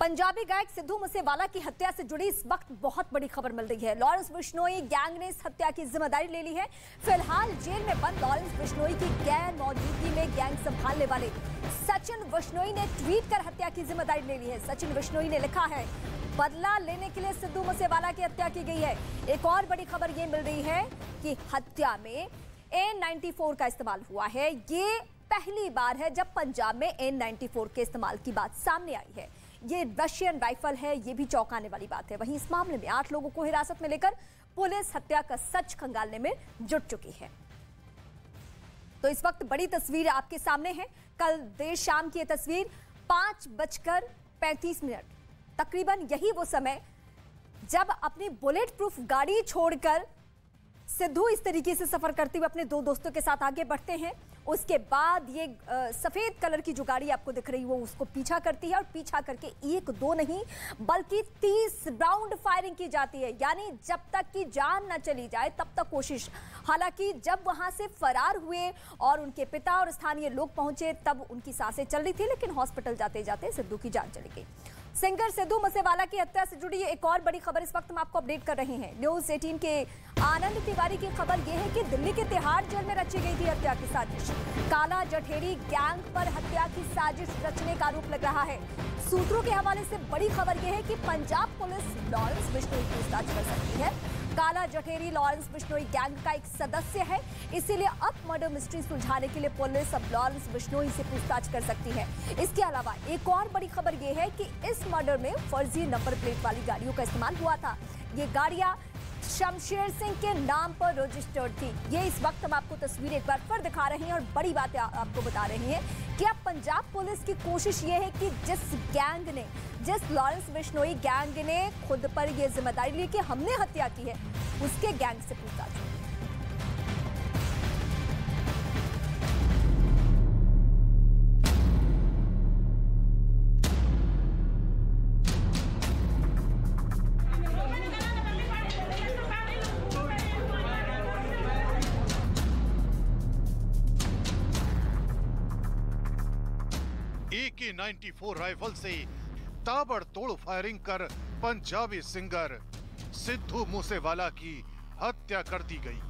पंजाबी गायक सिद्धू मूसेवाला की हत्या से जुड़ी इस वक्त बहुत बड़ी खबर मिल रही है। लॉरेंस बिश्नोई गैंग ने इस हत्या की जिम्मेदारी ले ली है। फिलहाल जेल में बंद लॉरेंस बिश्नोई की गैर मौजूदगी में गैंग संभालने वाले सचिन बिश्नोई ने ट्वीट कर हत्या की जिम्मेदारी ले ली है। सचिन बिश्नोई ने लिखा है, बदला लेने के लिए सिद्धू मूसेवाला की हत्या की गई है। एक और बड़ी खबर ये मिल रही है कि हत्या में AN-94 का इस्तेमाल हुआ है। ये पहली बार है जब पंजाब में AN-94 के इस्तेमाल की बात सामने आई है। ये रशियन राइफल है, ये भी चौंकाने वाली बात है। वहीं इस मामले में 8 लोगों को हिरासत में लेकर पुलिस हत्या का सच खंगालने में जुट चुकी है। तो इस वक्त बड़ी तस्वीर आपके सामने है। कल देर शाम की ये तस्वीर 5:35 तकरीबन यही वो समय जब अपनी बुलेट प्रूफ गाड़ी छोड़कर सिद्धू इस तरीके से सफर करते हुए अपने 2 दोस्तों के साथ आगे बढ़ते हैं। उसके बाद ये सफेद कलर की जो गाड़ी आपको दिख रही है वो उसको पीछा करती है और पीछा करके 1-2 नहीं बल्कि 30 राउंड फायरिंग की जाती है। यानी जब तक की जान न चली जाए तब तक कोशिश। हालांकि जब वहां से फरार हुए और उनके पिता और स्थानीय लोग पहुंचे तब उनकी सांसें चल रही थी, लेकिन हॉस्पिटल जाते जाते सिद्धू की जान चली गई। सिंगर सिद्धू मूसेवाला की हत्या से जुड़ी एक और बड़ी खबर इस वक्त हम आपको अपडेट कर रहे हैं। न्यूज़ 18 के आनंद तिवारी की खबर यह है कि दिल्ली के तिहाड़ जेल में रची गई थी हत्या की साजिश। काला जठेरी गैंग पर हत्या की साजिश रचने का आरोप लग रहा है। सूत्रों के हवाले से बड़ी खबर यह है कि पंजाब पुलिस लॉरेंस बिश्नोई की पूछताछ कर सकती है। काला जठेरी लॉरेंस बिश्नोई गैंग का एक सदस्य है, इसीलिए अब मर्डर मिस्ट्री सुलझाने के लिए पुलिस अब लॉरेंस बिश्नोई से पूछताछ कर सकती है। इसके अलावा एक और बड़ी खबर यह है कि इस मर्डर में फर्जी नंबर प्लेट वाली गाड़ियों का इस्तेमाल हुआ था। ये गाड़ियां शमशेर सिंह के नाम पर रजिस्टर्ड थी। ये इस वक्त हम आपको तस्वीर एक बार फिर दिखा रहे हैं और बड़ी बातें आपको बता रही हैं कि अब पंजाब पुलिस की कोशिश ये है कि जिस लॉरेंस बिश्नोई गैंग ने खुद पर यह जिम्मेदारी ली कि हमने हत्या की है, उसके गैंग से पूछताछ। AK-94 राइफल से ताबड़तोड़ फायरिंग कर पंजाबी सिंगर सिद्धू मूसेवाला की हत्या कर दी गई।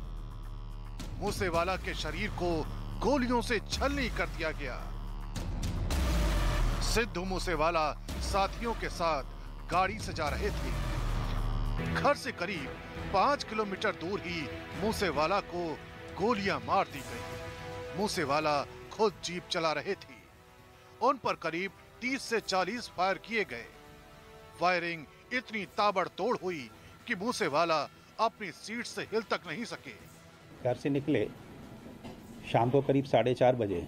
मूसेवाला के शरीर को गोलियों से छलनी कर दिया गया। सिद्धू मूसेवाला साथियों के साथ गाड़ी से जा रहे थे। घर से करीब 5 किलोमीटर दूर ही मूसेवाला को गोलियां मार दी गई। मूसेवाला खुद जीप चला रहे थे। उन पर करीब 30 से 40 फायर किए गए। फायरिंग इतनी ताबड़तोड़ हुई कि मूसेवाला अपनी सीट से हिल तक नहीं सके। घर से निकले शाम को करीब 4:30 बजे,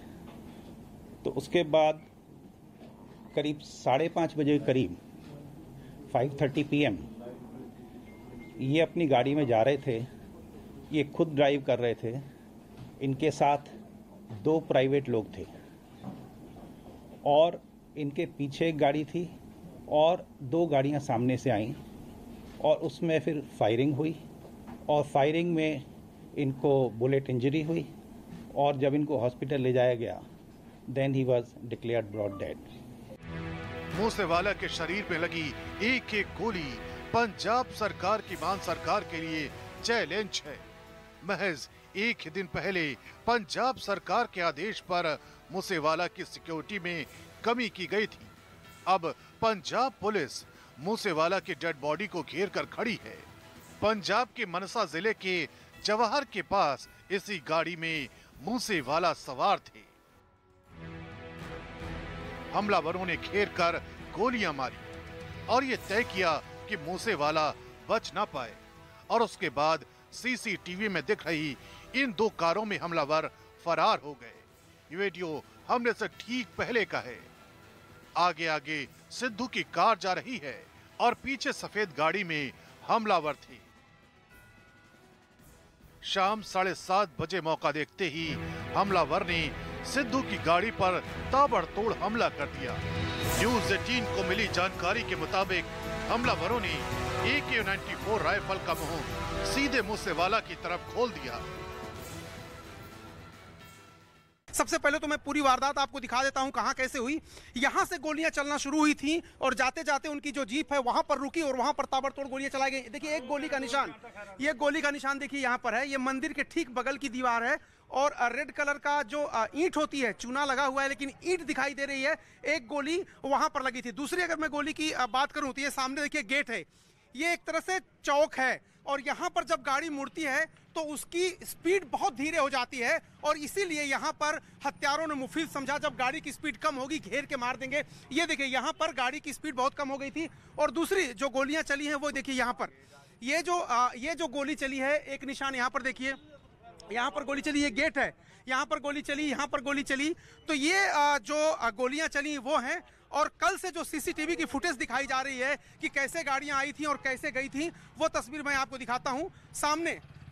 तो उसके बाद करीब 5:30 बजे के करीब 5:30 PM ये अपनी गाड़ी में जा रहे थे। ये खुद ड्राइव कर रहे थे। इनके साथ 2 प्राइवेट लोग थे और इनके पीछे एक गाड़ी थी और 2 गाड़ियां सामने से आईं और उसमें फिर फायरिंग हुई और फायरिंग में इनको बुलेट इंजरी हुई और जब इनको हॉस्पिटल ले जाया गया देन ही was declared brought dead. Moosewala के शरीर में लगी एक-एक गोली पंजाब सरकार की मान सरकार के लिए चैलेंज है। महज एक ही दिन पहले पंजाब सरकार के आदेश पर मूसेवाला की सिक्योरिटी में कमी की गई थी। अब पंजाब पुलिस मूसेवाला की डेड बॉडी को घेर कर खड़ी है। पंजाब के मनसा जिले के जवाहर के पास इसी गाड़ी में मूसेवाला सवार थे। हमलावरों ने घेर कर गोलियां मारी और ये तय किया कि मूसेवाला बच ना पाए और उसके बाद CCTV में दिख रही इन 2 कारों में हमलावर फरार हो गए। ये वीडियो हमने से ठीक पहले का है। आगे आगे सिद्धू की कार जा रही है और पीछे सफेद गाड़ी में हमलावर थे। शाम 7:30 बजे मौका देखते ही हमलावर ने सिद्धू की गाड़ी पर ताबड़तोड़ हमला कर दिया। न्यूज़ 18 को मिली जानकारी के मुताबिक हमलावरों ने AK-94 राइफल का मुंह सीधे मूसेवाला की तरफ खोल दिया। सबसे पहले तो मैं पूरी वारदात आपको दिखा देता हूं कहां कैसे हुई। यहां से गोलियां चलना शुरू हुई थी और जाते जाते उनकी जो जीप है वहां पर रुकी और वहां पर ताबड़तोड़ गोलियां चलाई गई। देखिए एक गोली का निशान, ये गोली का निशान देखिए यहां पर है, ये मंदिर के ठीक बगल की दीवार है और रेड कलर का जो ईंट होती है, चूना लगा हुआ है लेकिन ईंट दिखाई दे रही है। एक गोली वहां पर लगी थी। दूसरी अगर मैं गोली की बात करूं तो ये सामने देखिए गेट है, ये एक तरह से चौक है और यहां पर जब गाड़ी मुड़ती है तो उसकी स्पीड बहुत धीरे हो जाती है और इसीलिए यहां पर हत्यारों ने मुफीद समझा जब गाड़ी की स्पीड कम होगी घेर के मार देंगे। ये देखिए यहां पर गाड़ी की स्पीड बहुत कम हो गई थी और दूसरी जो गोलियां चली हैं वो देखिए यहां पर, ये जो गोली चली है, एक निशान यहां पर देखिए, यहां पर गोली चली, ये गेट है, यहां पर गोली चली, यहां पर गोली चली। तो ये जो गोलियां चली वो हैं और कल से जो सीसीटीवी की फुटेज दिखाई जा रही है कि कैसे गाड़ियां आई थी और कैसे गई थी, वो तस्वीर मैं आपको दिखाता हूं।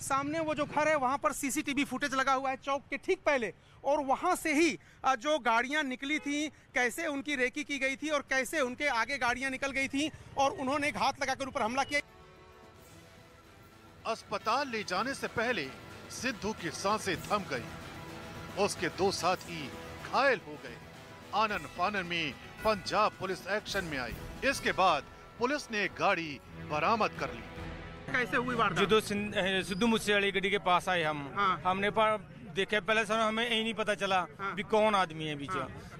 सामने वो जो घर है वहां पर सीसीटीवी फुटेज लगा हुआ है चौक के ठीक पहले, और वहां से ही जो गाड़ियां निकली थी, कैसे उनकी रेकी की गई थी और कैसे उनके आगे गाड़ियां निकल गई थी और उन्होंने घात लगाकर ऊपर हमला किया। अस्पताल ले जाने से पहले सिद्धू की सांसें थम गई, उसके दो साथी घायल हो गए। आनन फानन में पंजाब पुलिस एक्शन में आई। इसके बाद पुलिस ने एक गाड़ी बरामद कर ली। कैसे हुई वारदात? जो सिद्धू मूसेवाले गाड़ी के पास आए हम, हमने देखे पहले समय हमें यही नहीं पता चला भी कौन आदमी है बीच।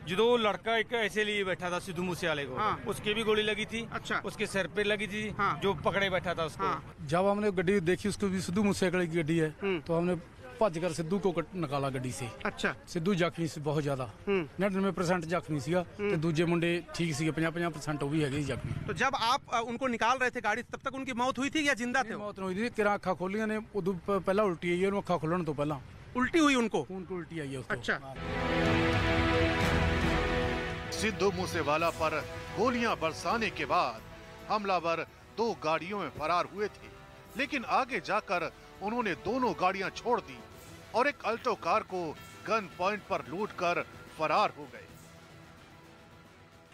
जो लड़का एक ऐसे लिए बैठा था सिद्धू मूसेवाले को, उसकी भी गोली लगी थी। अच्छा। उसके सर पे लगी थी। जो पकड़े बैठा था उसको। जब हमने गाड़ी देखी उसको भी सिद्धू मूसेवाले की गाड़ी है तो हमने भज कर सिद्धू को निकाला गाड़ी से। अच्छा। सिद्धू जख्मी से बहुत ज्यादा 99% जख्मी सीगा ते दूजे मुंडे ठीक सीगे, 50-50% वो भी है जख्मी। तो जब आप उनको निकाल रहे थे गाड़ी, तब तक उनकी मौत हुई थी या जिंदा थे? मौत हुई थी, किरा अखा खोलियां ने, उदू पहला उल्टी आई है, अखा खोलने तो पहला उल्टी हुई उनको उल्टी आई है उसको। अच्छा। सिद्धू मूसेवाला पर गोलियां बरसाने के बाद हमलावर 2 गाड़ियों में फरार हुए थे, लेकिन आगे जाकर उन्होंने दोनों गाड़ियां छोड़ दी और एक अल्टो कार को गन पॉइंट पर लूटकर फरार हो गए।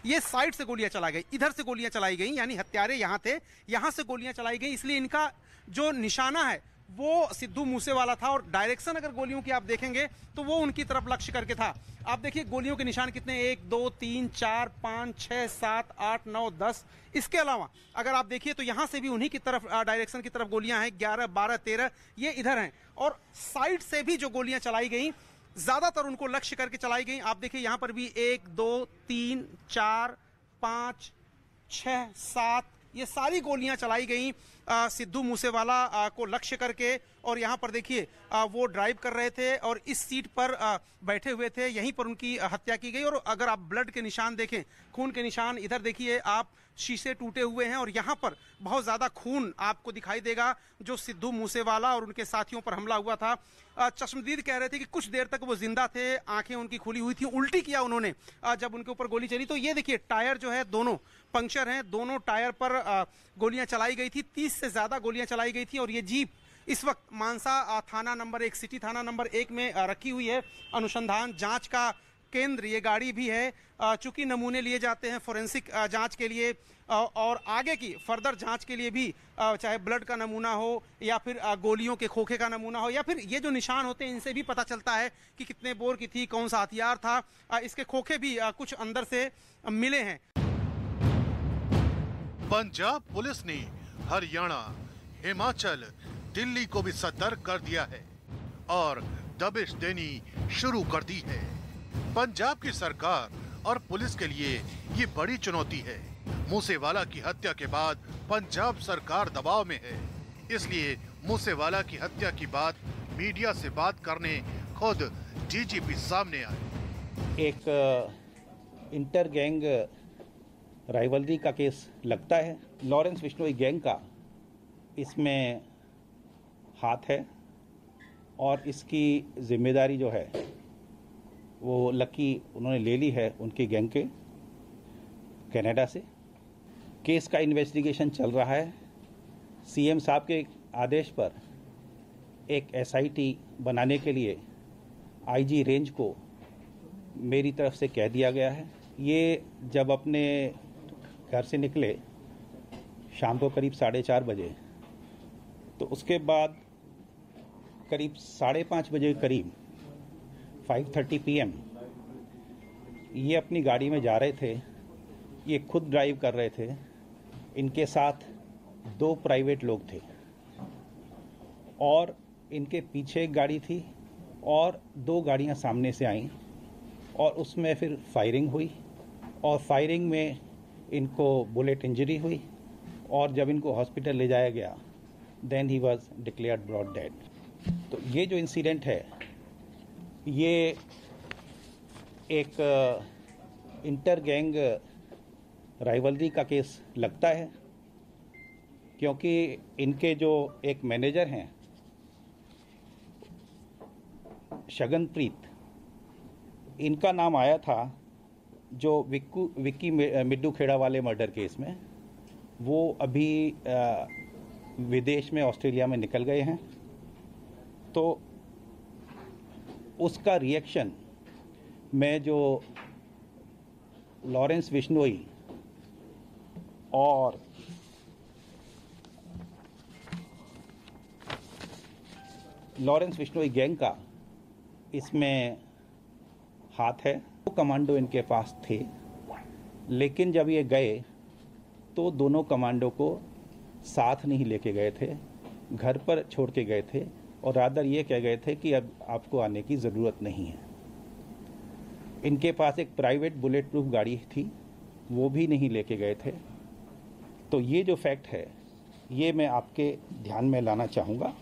ये साइड से गोलियां चलाई गई, इधर से गोलियां चलाई गई, यानी हत्यारे यहां थे, यहां से गोलियां चलाई गई, इसलिए इनका जो निशाना है वो सिद्धू मूसेवाला था और डायरेक्शन अगर गोलियों की आप देखेंगे तो वो उनकी तरफ लक्ष्य करके था। आप देखिए गोलियों के निशान कितने, 1 2 3 4 5 6 7 8 9 10। इसके अलावा अगर आप देखिए तो यहां से भी उन्हीं की तरफ डायरेक्शन की तरफ गोलियां हैं, 11 12 13 ये इधर हैं और साइड से भी जो गोलियां चलाई गई ज्यादातर उनको लक्ष्य करके चलाई गई। आप देखिए यहां पर भी 1 2 3 4 5 6 7 ये सारी गोलियां चलाई गई सिद्धू मूसेवाला को लक्ष्य करके। और यहाँ पर देखिए वो ड्राइव कर रहे थे और इस सीट पर बैठे हुए थे, यहीं पर उनकी हत्या की गई। और अगर आप ब्लड के निशान देखें, खून के निशान, इधर देखिए आप, शीशे टूटे हुए हैं और यहाँ पर बहुत ज्यादा खून आपको दिखाई देगा जो सिद्धू मूसेवाला और उनके साथियों पर हमला हुआ था। चश्मदीद कह रहे थे कि कुछ देर तक वो जिंदा थे, आंखें उनकी खुली हुई थी, उल्टी किया उन्होंने जब उनके ऊपर गोली चली। तो ये देखिए टायर जो है दोनों पंक्चर हैं, दोनों टायर पर गोलियां चलाई गई थी, 30 से ज्यादा गोलियां चलाई गई थी। और ये जीप इस वक्त मानसा थाना नंबर 1 सिटी थाना नंबर 1 में रखी हुई है। अनुसंधान जांच का केंद्र ये गाड़ी भी है। चूंकि नमूने लिए जाते हैं फोरेंसिक जांच के लिए और आगे की फर्दर जांच के लिए भी, चाहे ब्लड का नमूना हो या फिर गोलियों के खोखे का नमूना हो या फिर ये जो निशान होते हैं इनसे भी पता चलता है कि कितने बोर की थी, कौन सा हथियार था। इसके खोखे भी कुछ अंदर से मिले हैं। पंजाब पुलिस ने हरियाणा, हिमाचल, दिल्ली को भी सतर्क कर दिया है और दबिश देनी शुरू कर दी है। पंजाब की सरकार और पुलिस के लिए ये बड़ी चुनौती है। मूसेवाला की हत्या के बाद पंजाब सरकार दबाव में है, इसलिए मूसेवाला की हत्या की बात मीडिया से बात करने खुद डीजीपी सामने आए। एक इंटर गैंग राइवलरी का केस लगता है। लॉरेंस बिश्नोई गैंग का इसमें हाथ है और इसकी जिम्मेदारी जो है वो लकी उन्होंने ले ली है उनकी गैंग के कनाडा से। केस का इन्वेस्टिगेशन चल रहा है। सीएम साहब के आदेश पर एक एसआईटी बनाने के लिए आईजी रेंज को मेरी तरफ से कह दिया गया है। ये जब अपने घर से निकले शाम को करीब 4:30 बजे, तो उसके बाद करीब 5:30 बजे के करीब 5:30 PM ये अपनी गाड़ी में जा रहे थे। ये खुद ड्राइव कर रहे थे। इनके साथ 2 प्राइवेट लोग थे और इनके पीछे एक गाड़ी थी और 2 गाड़ियां सामने से आईं और उसमें फिर फायरिंग हुई और फायरिंग में इनको बुलेट इंजरी हुई और जब इनको हॉस्पिटल ले जाया गया देन ही वाज डिक्लेयर्ड ब्रॉड डेड। तो ये जो इंसिडेंट है ये एक इंटर गैंग राइवलरी का केस लगता है, क्योंकि इनके जो एक मैनेजर हैं शगनप्रीत, इनका नाम आया था जो विक्की मिड्डू खेड़ा वाले मर्डर केस में। वो अभी विदेश में ऑस्ट्रेलिया में निकल गए हैं। तो उसका रिएक्शन में जो लॉरेंस बिश्नोई और गैंग का इसमें हाथ है। तो कमांडो इनके पास थे, लेकिन जब ये गए तो दोनों कमांडो को साथ नहीं लेके गए थे, घर पर छोड़ के गए थे और रादर ये कह गए थे कि अब आपको आने की ज़रूरत नहीं है। इनके पास एक प्राइवेट बुलेट प्रूफ गाड़ी थी, वो भी नहीं लेके गए थे। तो ये जो फैक्ट है ये मैं आपके ध्यान में लाना चाहूँगा।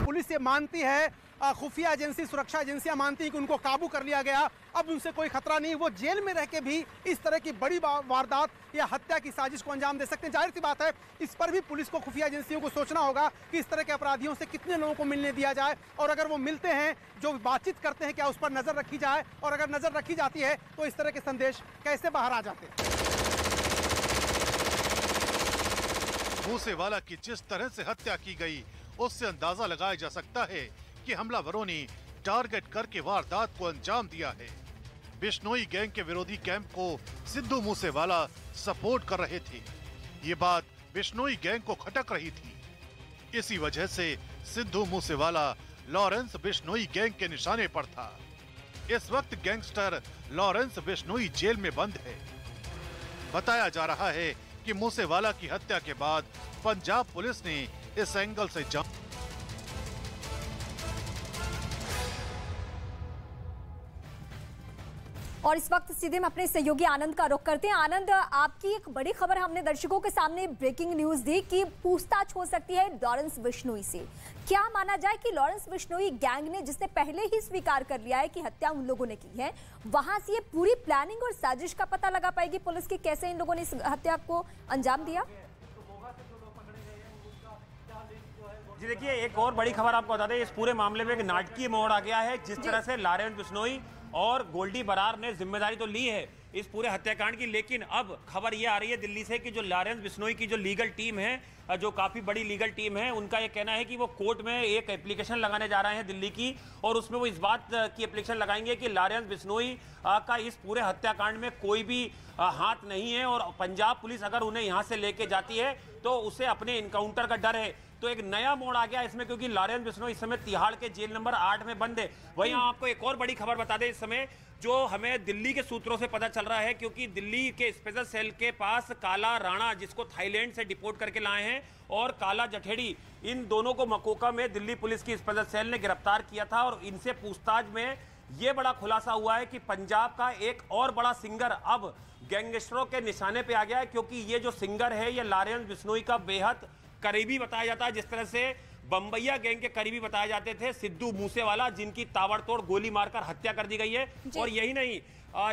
पुलिस ये मानती है, खुफिया एजेंसी, सुरक्षा एजेंसियां मानती हैं कि उनको काबू कर लिया गया, अब उनसे कोई खतरा नहीं, वो जेल में रह के भी इस तरह की बड़ी वारदात या हत्या की साजिश को अंजाम दे सकते हैं। जाहिर सी बात है इस पर भी पुलिस को, खुफिया एजेंसियों को सोचना होगा कि इस तरह के अपराधियों से कितने लोगों को मिलने दिया जाए और अगर वो मिलते हैं, जो बातचीत करते हैं, क्या उस पर नजर रखी जाए और अगर नजर रखी जाती है तो इस तरह के संदेश कैसे बाहर आ जाते हैं। मूसेवाला की जिस तरह से हत्या की गई उससे अंदाजा लगाया जा सकता है कि हमलावरों ने टारगेट करके वारदात को अंजाम दिया है। बिश्नोई गैंग के विरोधी कैंप को सिद्धू मूसेवाला सपोर्ट कर रहे थे। ये बात बिश्नोई गैंग को खटक रही थी। इसी वजह से सिद्धू मूसेवाला लॉरेंस बिश्नोई गैंग के निशाने पर था। इस वक्त गैंगस्टर लॉरेंस बिश्नोई जेल में बंद है। बताया जा रहा है कि मूसेवाला की हत्या के बाद पंजाब पुलिस ने इस एंगल से जांच। और इस वक्त सीधे हम अपने सहयोगी आनंद का रुख करते हैं। आनंद, आपकी एक बड़ी खबर हमने दर्शकों के सामने ब्रेकिंग न्यूज दी कि पूछताछ हो सकती है लॉरेंस बिश्नोई से। क्या माना जाए कि लॉरेंस बिश्नोई गैंग ने, जिसने पहले ही स्वीकार कर लिया है कि हत्या उन लोगों ने की है, वहां से ये पूरी प्लानिंग और साजिश का पता लगा पाएगी पुलिस की कैसे इन लोगों ने इस हत्या को अंजाम दिया? जी देखिए, एक और बड़ी खबर आपको बता दें, इस पूरे मामले में एक नाटकीय मोड़ आ गया है। जिस तरह से लॉरेंस बिश्नोई और गोल्डी बरार ने जिम्मेदारी तो ली है इस पूरे हत्याकांड की, लेकिन अब खबर ये आ रही है दिल्ली से कि जो लॉरेंस बिश्नोई की जो लीगल टीम है, जो काफी बड़ी लीगल टीम है, उनका ये कहना है कि वो कोर्ट में एक एप्लीकेशन लगाने जा रहे हैं दिल्ली की, और उसमें वो इस बात की एप्लीकेशन लगाएंगे कि लॉरेंस बिश्नोई का इस पूरे हत्याकांड में कोई भी हाथ नहीं है और पंजाब पुलिस अगर उन्हें यहाँ से लेके जाती है तो उसे अपने इनकाउंटर का डर है। तो एक नया मोड़ आ गया इसमें, क्योंकि लॉरेंस बिश्नोई इस समय तिहाड़ के जेल नंबर 8 में बंद है। वहीं आपको एक और बड़ी खबर बता दें इस समय, जो हमें दिल्ली के सूत्रों से पता चल रहा है, क्योंकि दिल्ली के स्पेशल सेल के पास काला राणा, जिसको थाईलैंड से डिपोर्ट करके लाए हैं, और काला जठेड़ी, इन दोनों को मकोका में दिल्ली पुलिस की स्पेशल सेल ने गिरफ्तार किया था। और इनसे पूछताछ में यह बड़ा खुलासा हुआ है कि पंजाब का एक और बड़ा सिंगर अब गैंगस्टरों के निशाने पे आ गया है, क्योंकि ये जो सिंगर है ये लॉरेंस बिश्नोई का बेहद करीबी बताया जाता है। जिस तरह से बम्बैया गैंग के करीबी बताए जाते थे सिद्धू मूसेवाला, जिनकी ताबड़तोड़ गोली मारकर हत्या कर दी गई है। और यही नहीं,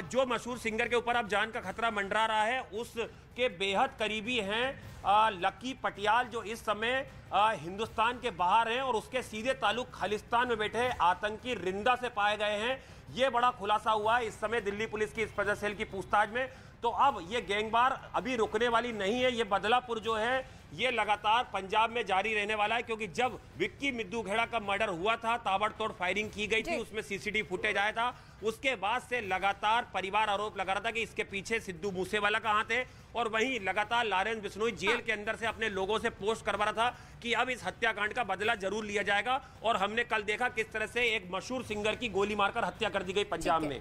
जो मशहूर सिंगर के ऊपर अब जान का खतरा मंडरा रहा है, उसके बेहद करीबी हैं लकी पटियाल, जो इस समय हिंदुस्तान के बाहर हैं और उसके सीधे ताल्लुक खालिस्तान में बैठे आतंकी रिंदा से पाए गए हैं। ये बड़ा खुलासा हुआ है इस समय दिल्ली पुलिस की स्पेशल सेल की पूछताछ में। तो अब ये गैंगवार अभी रुकने वाली नहीं है। ये बदलापुर जो है ये लगातार पंजाब में जारी रहने वाला है, क्योंकि जब विक्की मिड्डू खेड़ा का मर्डर हुआ था, ताबड़तोड़ फायरिंग की गई थी, उसमें सीसीटीवी फुटेज आया था उसके बाद से लगातार परिवार आरोप लगा रहा था कि इसके पीछे सिद्धू मूसेवाला कहां थे, और वहीं लगातार लारेंस बिश्नोई जेल के अंदर से अपने लोगों से पोस्ट करवा रहा था कि अब इस हत्याकांड का बदला जरूर लिया जाएगा। और हमने कल देखा किस तरह से एक मशहूर सिंगर की गोली मारकर हत्या कर दी गई पंजाब में।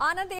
आनंद